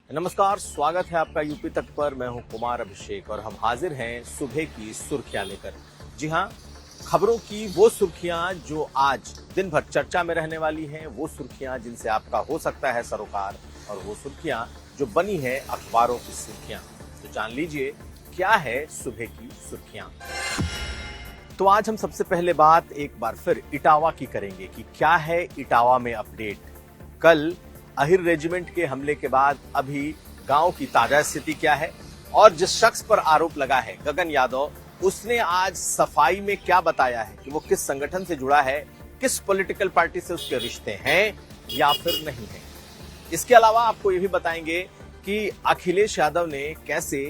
नमस्कार, स्वागत है आपका यूपी तक पर। मैं हूं कुमार अभिषेक और हम हाजिर हैं सुबह की सुर्खियां लेकर। जी हां, खबरों की वो सुर्खियां जो आज दिन भर चर्चा में रहने वाली हैं, वो सुर्खियां जिनसे आपका हो सकता है सरोकार, और वो सुर्खियां जो बनी है अखबारों की सुर्खियां। तो जान लीजिए क्या है सुबह की सुर्खियां। तो आज हम सबसे पहले बात एक बार फिर इटावा की करेंगे कि क्या है इटावा में अपडेट। कल अहिर रेजिमेंट के हमले के बाद अभी गांव की ताजा स्थिति क्या है, और जिस शख्स पर आरोप लगा है गगन यादव, उसने आज सफाई में क्या बताया है कि वो किस संगठन से जुड़ा है, किस पॉलिटिकल पार्टी से उसके रिश्ते हैं या फिर नहीं है। इसके अलावा आपको ये भी बताएंगे कि अखिलेश यादव ने कैसे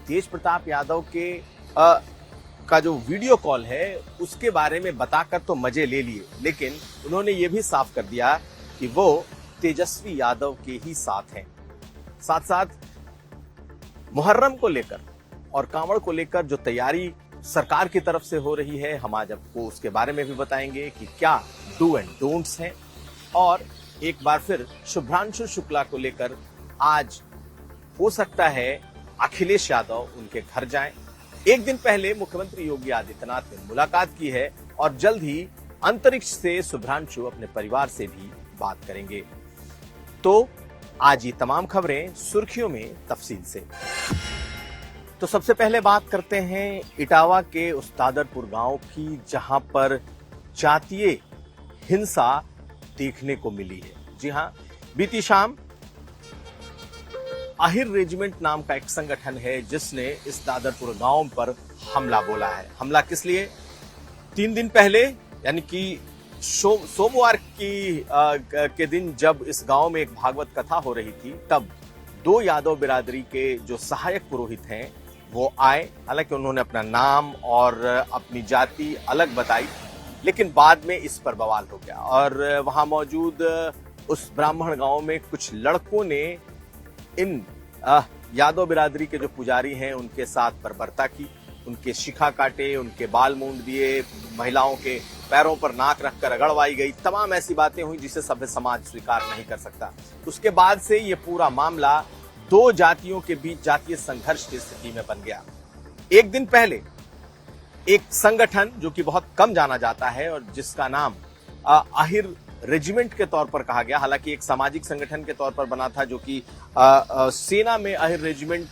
तेज प्रताप यादव के का जो वीडियो कॉल है उसके बारे में बताकर तो मजे ले लिए, लेकिन उन्होंने ये भी साफ कर दिया कि वो तेजस्वी यादव के ही साथ हैं। साथ साथ मुहर्रम को लेकर और कांवड़ को लेकर जो तैयारी सरकार की तरफ से हो रही है, हम आज आपको उसके बारे में भी बताएंगे कि क्या डू एंड डोंट्स हैं। और एक बार फिर शुभ्रांशु शुक्ला को लेकर आज हो सकता है अखिलेश यादव उनके घर जाएं। एक दिन पहले मुख्यमंत्री योगी आदित्यनाथ ने मुलाकात की है और जल्द ही अंतरिक्ष से शुभ्रांशु अपने परिवार से भी बात करेंगे। तो आज ये तमाम खबरें सुर्खियों में तफसील से। तो सबसे पहले बात करते हैं इटावा के उस दादरपुर गांव की, जहां पर जातीय हिंसा देखने को मिली है। जी हां, बीती शाम अहिर रेजिमेंट नाम का एक संगठन है जिसने इस दादरपुर गांव पर हमला बोला है। हमला किस लिए? 3 दिन पहले यानी कि सोमवार के दिन जब इस गांव में एक भागवत कथा हो रही थी, तब 2 यादव बिरादरी के जो सहायक पुरोहित हैं वो आए। हालांकि उन्होंने अपना नाम और अपनी जाति अलग बताई, लेकिन बाद में इस पर बवाल हो गया और वहां मौजूद उस ब्राह्मण गांव में कुछ लड़कों ने इन यादव बिरादरी के जो पुजारी हैं उनके साथ बर्बरता की, उनके शिखा काटे, उनके बाल मूंड दिए, महिलाओं के पैरों पर नाक रखकर रगड़वाई गई। तमाम ऐसी बातें हुई जिसे सभ्य समाज स्वीकार नहीं कर सकता। उसके बाद से ये पूरा मामला 2 जातियों के बीच जातीय संघर्ष की स्थिति में बन गया। एक दिन पहले एक संगठन जो कि बहुत कम जाना जाता है और जिसका नाम अहिर रेजिमेंट के तौर पर कहा गया, हालांकि एक सामाजिक संगठन के तौर पर बना था जो कि सेना में अहिर रेजिमेंट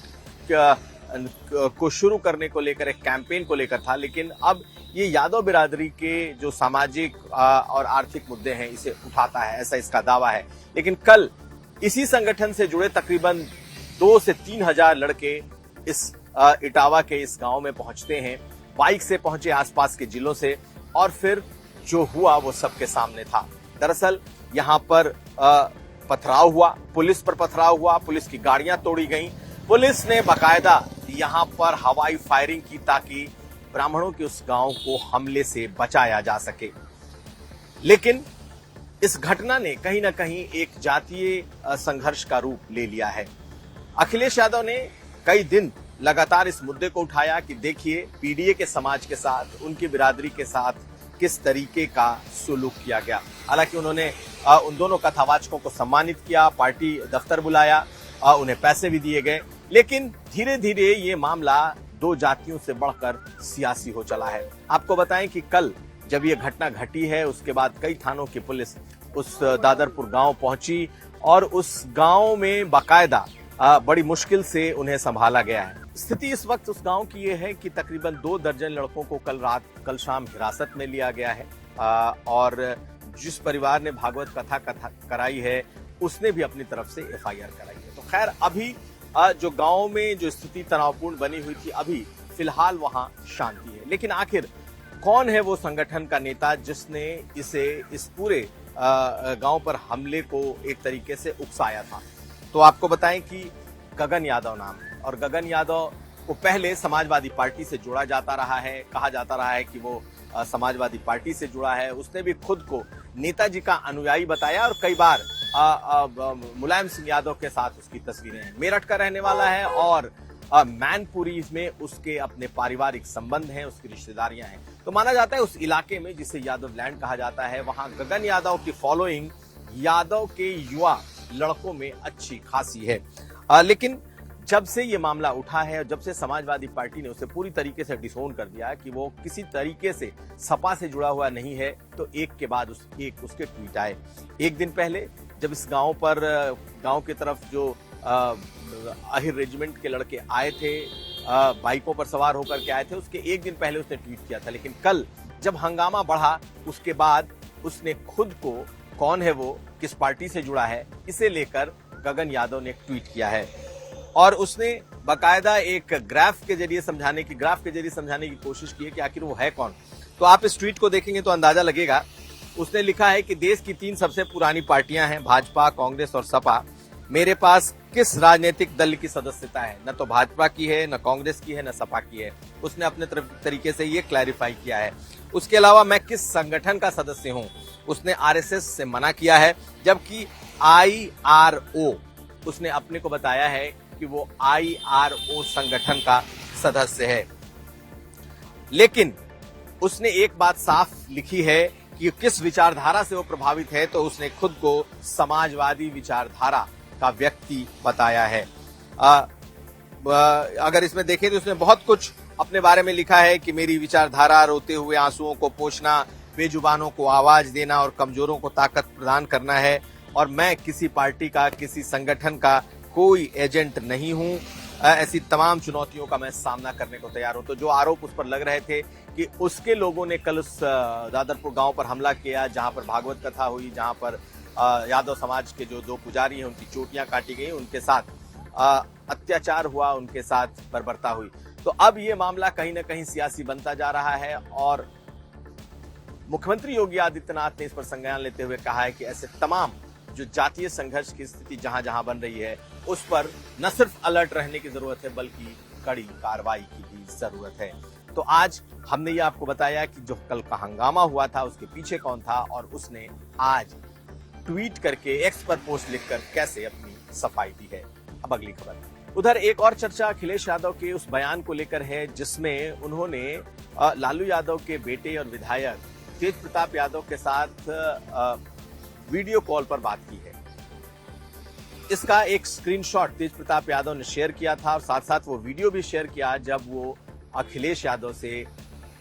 को शुरू करने को लेकर एक कैंपेन को लेकर था, लेकिन अब ये यादव बिरादरी के जो सामाजिक और आर्थिक मुद्दे हैं इसे उठाता है, ऐसा इसका दावा है। लेकिन कल इसी संगठन से जुड़े तकरीबन 2 से 3 हजार लड़के इस इटावा के इस गांव में पहुंचते हैं। बाइक से पहुंचे आसपास के जिलों से, और फिर जो हुआ वो सबके सामने था। दरअसल यहाँ पर पथराव हुआ, पुलिस पर पथराव हुआ, पुलिस की गाड़ियां तोड़ी गईं। पुलिस ने बाकायदा यहाँ पर हवाई फायरिंग की ताकि ब्राह्मणों के उस गांव को हमले से बचाया जा सके। लेकिन इस घटना ने कहीं ना कहीं एक जातीय संघर्ष का रूप ले लिया है। अखिलेश यादव ने कई दिन लगातार इस मुद्दे को उठाया कि देखिए पीडीए के समाज के साथ, उनकी बिरादरी के साथ किस तरीके का सुलूक किया गया। हालांकि उन्होंने उन दोनों कथावाचकों को सम्मानित किया, पार्टी दफ्तर बुलाया, उन्हें पैसे भी दिए गए, लेकिन धीरे धीरे ये मामला 2 जातियों से बढ़कर सियासी हो चला है। आपको बताएं कि कल जब ये घटना घटी है उसके बाद कई थानों की पुलिस उस दादरपुर गांव पहुंची और उस गांव में बाकायदा बड़ी मुश्किल से उन्हें संभाला गया है। स्थिति इस वक्त उस गांव की ये है कि तकरीबन 2 दर्जन लड़कों को कल शाम हिरासत में लिया गया है, और जिस परिवार ने भागवत कथा कराई है उसने भी अपनी तरफ से एफआईआर कराई है। तो खैर अभी जो गांव में जो स्थिति तनावपूर्ण बनी हुई थी, अभी फिलहाल वहां शांति है। लेकिन आखिर कौन है वो संगठन का नेता जिसने इस पूरे गांव पर हमले को एक तरीके से उकसाया था? तो आपको बताएं कि गगन यादव नाम है, और गगन यादव को पहले समाजवादी पार्टी से जोड़ा जाता रहा है। कहा जाता रहा है कि वो समाजवादी पार्टी से जुड़ा है। उसने भी खुद को नेताजी का अनुयायी बताया और कई बार मुलायम सिंह यादव के साथ उसकी तस्वीरें हैं। मेरठ का रहने वाला है और मैनपुरी में उसके अपने पारिवारिक संबंध हैं, उसकी रिश्तेदारियां हैं। तो माना जाता है उस इलाके में जिसे यादव लैंड कहा जाता है, वहां गगन यादव की फॉलोइंग यादव के युवा लड़कों में अच्छी खासी है। लेकिन जब से ये मामला उठा है और जब से समाजवादी पार्टी ने उसे पूरी तरीके से डिसोन कर दिया कि वो किसी तरीके से सपा से जुड़ा हुआ नहीं है, तो एक के बाद उसके ट्वीट आए। एक दिन पहले जब इस गांव की तरफ जो आहिर रेजिमेंट के लड़के आए थे, बाइकों पर सवार होकर के आए थे, उसके एक दिन पहले उसने ट्वीट किया था। लेकिन कल जब हंगामा बढ़ा, उसके बाद उसने खुद को, कौन है वो, किस पार्टी से जुड़ा है, इसे लेकर गगन यादव ने एक ट्वीट किया है और उसने बाकायदा एक ग्राफ के जरिए समझाने की कोशिश की है कि आखिर वो है कौन। तो आप इस ट्वीट को देखेंगे तो अंदाजा लगेगा। उसने लिखा है कि देश की 3 सबसे पुरानी पार्टियां हैं, भाजपा, कांग्रेस और सपा। मेरे पास किस राजनीतिक दल की सदस्यता है? न तो भाजपा की है, न कांग्रेस की है, न सपा की है। उसने अपने तरीके से ये क्लैरिफाई किया है। उसके अलावा मैं किस संगठन का सदस्य हूं? उसने आरएसएस से मना किया है, जबकि IRO उसने अपने को बताया है कि वो IRO संगठन का सदस्य है। लेकिन उसने एक बात साफ लिखी है कि किस विचारधारा से वो प्रभावित है, तो उसने खुद को समाजवादी विचारधारा का व्यक्ति बताया है। अगर इसमें देखें तो उसने बहुत कुछ अपने बारे में लिखा है कि मेरी विचारधारा रोते हुए आंसुओं को पोंछना, बेजुबानों को आवाज देना और कमजोरों को ताकत प्रदान करना है, और मैं किसी पार्टी का, किसी संगठन का कोई एजेंट नहीं हूं। ऐसी तमाम चुनौतियों का मैं सामना करने को तैयार हूं। तो जो आरोप उस पर लग रहे थे कि उसके लोगों ने कल उस दादरपुर गांव पर हमला किया, जहां पर भागवत कथा हुई, जहां पर यादव समाज के जो 2 पुजारी हैं उनकी चोटियां काटी गई, उनके साथ अत्याचार हुआ, उनके साथ बर्बरता हुई। तो अब ये मामला कहीं ना कहीं सियासी बनता जा रहा है और मुख्यमंत्री योगी आदित्यनाथ ने इस पर संज्ञान लेते हुए कहा है कि ऐसे तमाम जो जातीय संघर्ष की स्थिति जहां जहां बन रही है, उस पर न सिर्फ अलर्ट रहने की जरूरत है, बल्कि कड़ी कार्रवाई की भी जरूरत है। तो आज हमने ये आपको बताया कि जो कल का हंगामा हुआ था उसके पीछे कौन था, और उसने आज ट्वीट करके, एक्स पर पोस्ट लिखकर कैसे अपनी सफाई दी है। अब अगली खबर। उधर एक और चर्चा अखिलेश यादव के उस बयान को लेकर है जिसमें उन्होंने लालू यादव के बेटे और विधायक तेज प्रताप यादव के साथ वीडियो कॉल पर बात की है। इसका एक स्क्रीनशॉट तेज प्रताप यादव ने शेयर किया था और साथ साथ वो वीडियो भी शेयर किया जब वो अखिलेश यादव से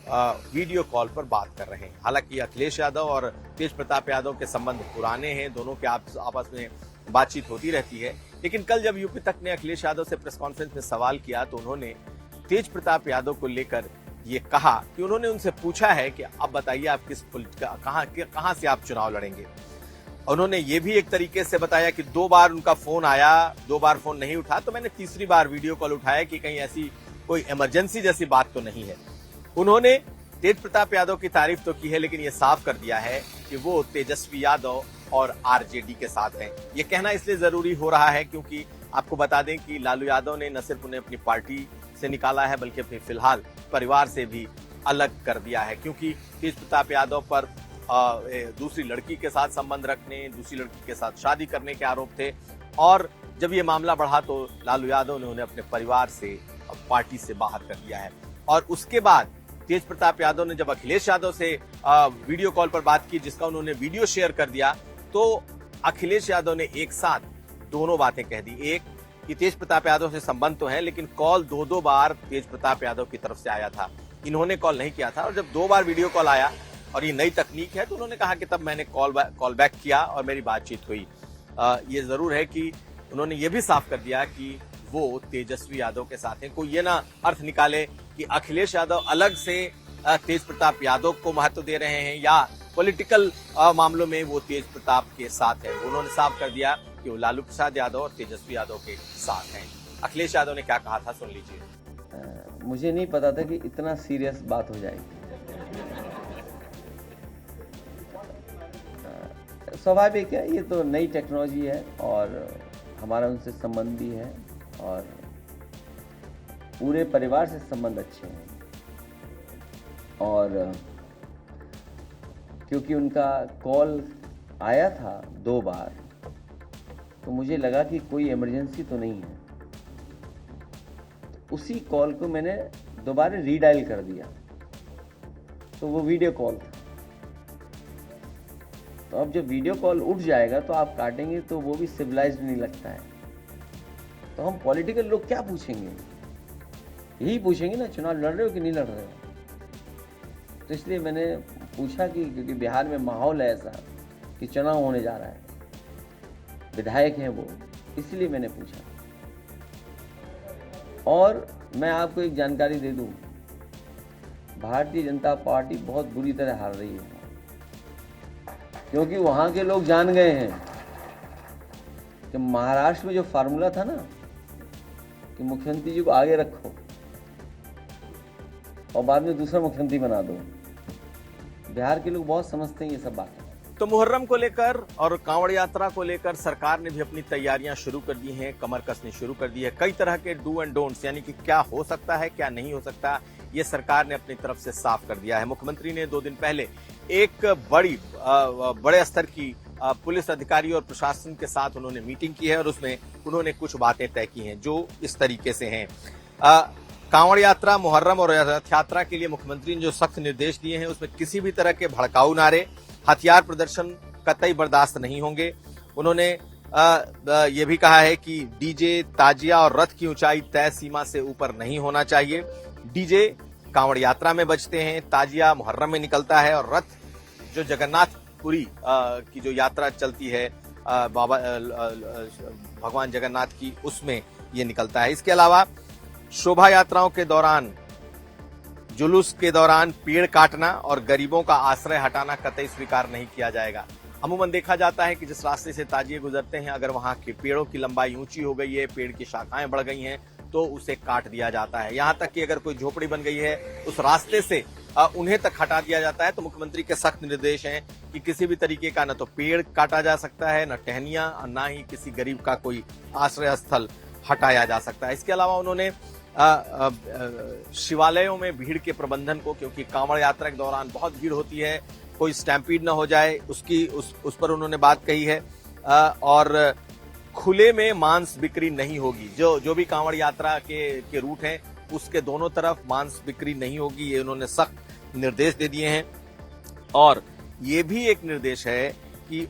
वीडियो कॉल पर बात कर रहे हैं। हालांकि अखिलेश यादव और तेज प्रताप यादव के संबंध पुराने हैं, दोनों के आपस में बातचीत होती रहती है। लेकिन कल जब यूपी तक ने अखिलेश यादव से प्रेस कॉन्फ्रेंस में सवाल किया तो उन्होंने तेज प्रताप यादव को लेकर ये कहा कि उन्होंने उनसे पूछा है कि अब बताइए आप कहां से आप चुनाव लड़ेंगे। उन्होंने ये भी एक तरीके से बताया कि 2 बार उनका फोन आया, 2 बार फोन नहीं उठा, तो मैंने तीसरी बार वीडियो कॉल उठाया कि कहीं ऐसी कोई इमरजेंसी जैसी बात तो नहीं है। उन्होंने तेज प्रताप यादव की तारीफ तो की है, लेकिन ये साफ कर दिया है कि वो तेजस्वी यादव और आरजेडी के साथ हैं। ये कहना इसलिए जरूरी हो रहा है क्योंकि आपको बता दें कि लालू यादव ने न सिर्फ उन्हें अपनी पार्टी से निकाला है, बल्कि अपने फिलहाल परिवार से भी अलग कर दिया है, क्योंकि तेज प्रताप यादव पर दूसरी लड़की के साथ संबंध रखने, दूसरी लड़की के साथ शादी करने के आरोप थे। और जब ये मामला बढ़ा तो लालू यादव ने उन्हें अपने परिवार से, पार्टी से बाहर कर दिया है। और उसके बाद तेज प्रताप यादव ने जब अखिलेश यादव से वीडियो कॉल पर बात की, जिसका उन्होंने वीडियो शेयर कर दिया, तो अखिलेश यादव ने एक साथ दोनों बातें कह दी। एक कि तेज प्रताप यादव से संबंध तो है, लेकिन कॉल 2 बार तेज प्रताप यादव की तरफ से आया था, इन्होंने कॉल नहीं किया था। और जब 2 बार वीडियो कॉल आया और ये नई तकनीक है, तो उन्होंने कहा कि तब मैंने कॉल बैक किया और मेरी बातचीत हुई। ये जरूर है कि उन्होंने ये भी साफ कर दिया कि वो तेजस्वी यादव के साथ हैं। कोई ये ना अर्थ निकाले कि अखिलेश यादव अलग से तेज प्रताप यादव को महत्व दे रहे हैं या पॉलिटिकल मामलों में वो तेज प्रताप के साथ है। उन्होंने साफ कर दिया कि वो लालू प्रसाद यादव और तेजस्वी यादव के साथ हैं। अखिलेश यादव ने क्या कहा था, सुन लीजिए। मुझे नहीं पता था कि इतना सीरियस बात हो जाएगी। स्वाभाविक है, ये तो नई टेक्नोलॉजी है और हमारा उनसे संबंध भी है और पूरे परिवार से संबंध अच्छे हैं। और क्योंकि उनका कॉल आया था 2 बार, तो मुझे लगा कि कोई इमरजेंसी तो नहीं है। तो उसी कॉल को मैंने दोबारा रीडायल कर दिया, तो वो वीडियो कॉल था। तो अब जब वीडियो कॉल उठ जाएगा तो आप काटेंगे तो वो भी सिविलाइज्ड नहीं लगता है। तो हम पॉलिटिकल लोग क्या पूछेंगे? यही पूछेंगे ना, चुनाव लड़ रहे हो कि नहीं लड़ रहे हो। तो इसलिए मैंने पूछा कि क्योंकि बिहार में माहौल है ऐसा कि चुनाव होने जा रहा है, विधायक हैं वो, इसलिए मैंने पूछा। और मैं आपको एक जानकारी दे दूं, भारतीय जनता पार्टी बहुत बुरी तरह हार रही है, क्योंकि वहां के लोग जान गए हैं कि महाराष्ट्र में जो फार्मूला था ना कि मुख्यमंत्री जी को आगे रखो और बाद में दूसरा मुख्यमंत्री बना दो, बिहार के लोग बहुत समझते हैं ये सब बातें। तो मुहर्रम को लेकर और कांवड़ यात्रा को लेकर सरकार ने भी अपनी तैयारियां शुरू कर दी हैं, कमर कसनी शुरू कर दी है। कई तरह के डू एंड डोंट्स, यानी कि क्या हो सकता है क्या नहीं हो सकता, ये सरकार ने अपनी तरफ से साफ कर दिया है। मुख्यमंत्री ने 2 दिन पहले एक बड़े स्तर की पुलिस अधिकारी और प्रशासन के साथ उन्होंने मीटिंग की है और उसमें उन्होंने कुछ बातें तय की हैं जो इस तरीके से हैं। कांवड़ यात्रा, मुहर्रम और रथ यात्रा के लिए मुख्यमंत्री ने जो सख्त निर्देश दिए हैं उसमें किसी भी तरह के भड़काऊ नारे, हथियार प्रदर्शन कतई बर्दाश्त नहीं होंगे। उन्होंने ये भी कहा है कि डीजे, ताजिया और रथ की ऊंचाई तय सीमा से ऊपर नहीं होना चाहिए। डीजे कांवड़ यात्रा में बजते हैं, ताजिया मुहर्रम में निकलता है और रथ जो जगन्नाथपुरी की जो यात्रा चलती है बाबा भगवान जगन्नाथ की, उसमें ये निकलता है। इसके अलावा शोभा यात्राओं के दौरान, जुलूस के दौरान पेड़ काटना और गरीबों का आश्रय हटाना कतई स्वीकार नहीं किया जाएगा। अमूमन देखा जाता है कि जिस रास्ते से ताजिए गुजरते हैं, अगर वहां के पेड़ों की लंबाई ऊंची हो गई है, पेड़ की शाखाएं बढ़ गई हैं, तो उसे काट दिया जाता है। यहां तक कि अगर कोई झोपड़ी बन गई है, उस रास्ते से उन्हें तक हटा दिया जाता है। तो मुख्यमंत्री के सख्त निर्देश हैं कि किसी भी तरीके का न तो पेड़ काटा जा सकता है, न टहनियां, और न ही किसी गरीब का कोई आश्रय स्थल हटाया जा सकता है। इसके अलावा उन्होंने शिवालयों में भीड़ के प्रबंधन को, क्योंकि कांवड़ यात्रा के दौरान बहुत भीड़ होती है, कोई स्टैम्पीड न हो जाए उस पर उन्होंने बात कही है। और खुले में मांस बिक्री नहीं होगी। जो भी कांवड़ यात्रा के रूट हैं उसके दोनों तरफ मांस बिक्री नहीं होगी, ये उन्होंने सख्त निर्देश दे दिए हैं। और ये भी एक निर्देश है कि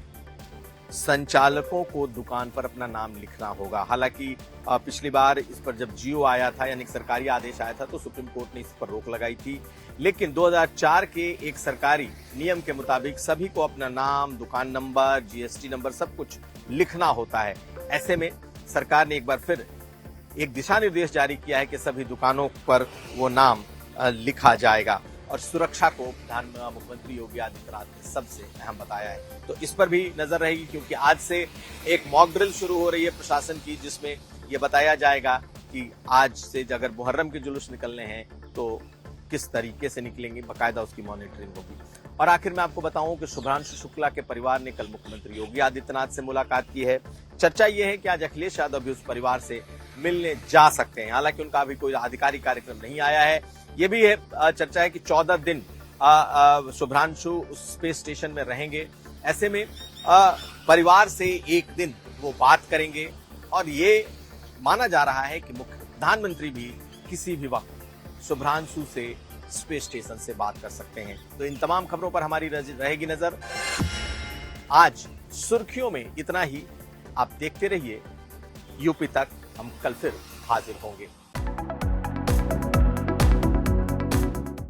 संचालकों को दुकान पर अपना नाम लिखना होगा। हालांकि पिछली बार इस पर जब जियो आया था, यानी सरकारी आदेश आया था, तो सुप्रीम कोर्ट ने इस पर रोक लगाई थी। लेकिन 2004 के एक सरकारी नियम के मुताबिक सभी को अपना नाम, दुकान नंबर, जीएसटी नंबर सब कुछ लिखना होता है। ऐसे में सरकार ने एक बार फिर एक दिशा निर्देश जारी किया है कि सभी दुकानों पर वो नाम लिखा जाएगा। और सुरक्षा को मुख्यमंत्री योगी आदित्यनाथ ने सबसे अहम बताया है। तो इस पर भी नजर रहेगी, क्योंकि आज से एक मॉक ड्रिल शुरू हो रही है प्रशासन की, जिसमें ये बताया जाएगा कि आज से अगर मुहर्रम के जुलूस निकलने हैं तो किस तरीके से निकलेंगे, बाकायदा उसकी मॉनिटरिंग होगी। और आखिर में आपको बताऊं कि शुभ्रांशु शुक्ला के परिवार ने कल मुख्यमंत्री योगी आदित्यनाथ से मुलाकात की है। चर्चा ये है कि आज अखिलेश यादव भी उस परिवार से मिलने जा सकते हैं। हालांकि उनका अभी कोई आधिकारिक कार्यक्रम नहीं आया है। ये भी है चर्चा है कि 14 दिन शुभ्रांशु स्पेस स्टेशन में रहेंगे। ऐसे में परिवार से एक दिन वो बात करेंगे और ये माना जा रहा है कि प्रधानमंत्री भी किसी भी वक्त शुभ्रांशु से स्पेस स्टेशन से बात कर सकते हैं। तो इन तमाम खबरों पर हमारी रहेगी नजर। आज सुर्खियों में इतना ही। आप देखते रहिए यूपी तक। हम कल फिर हाजिर होंगे।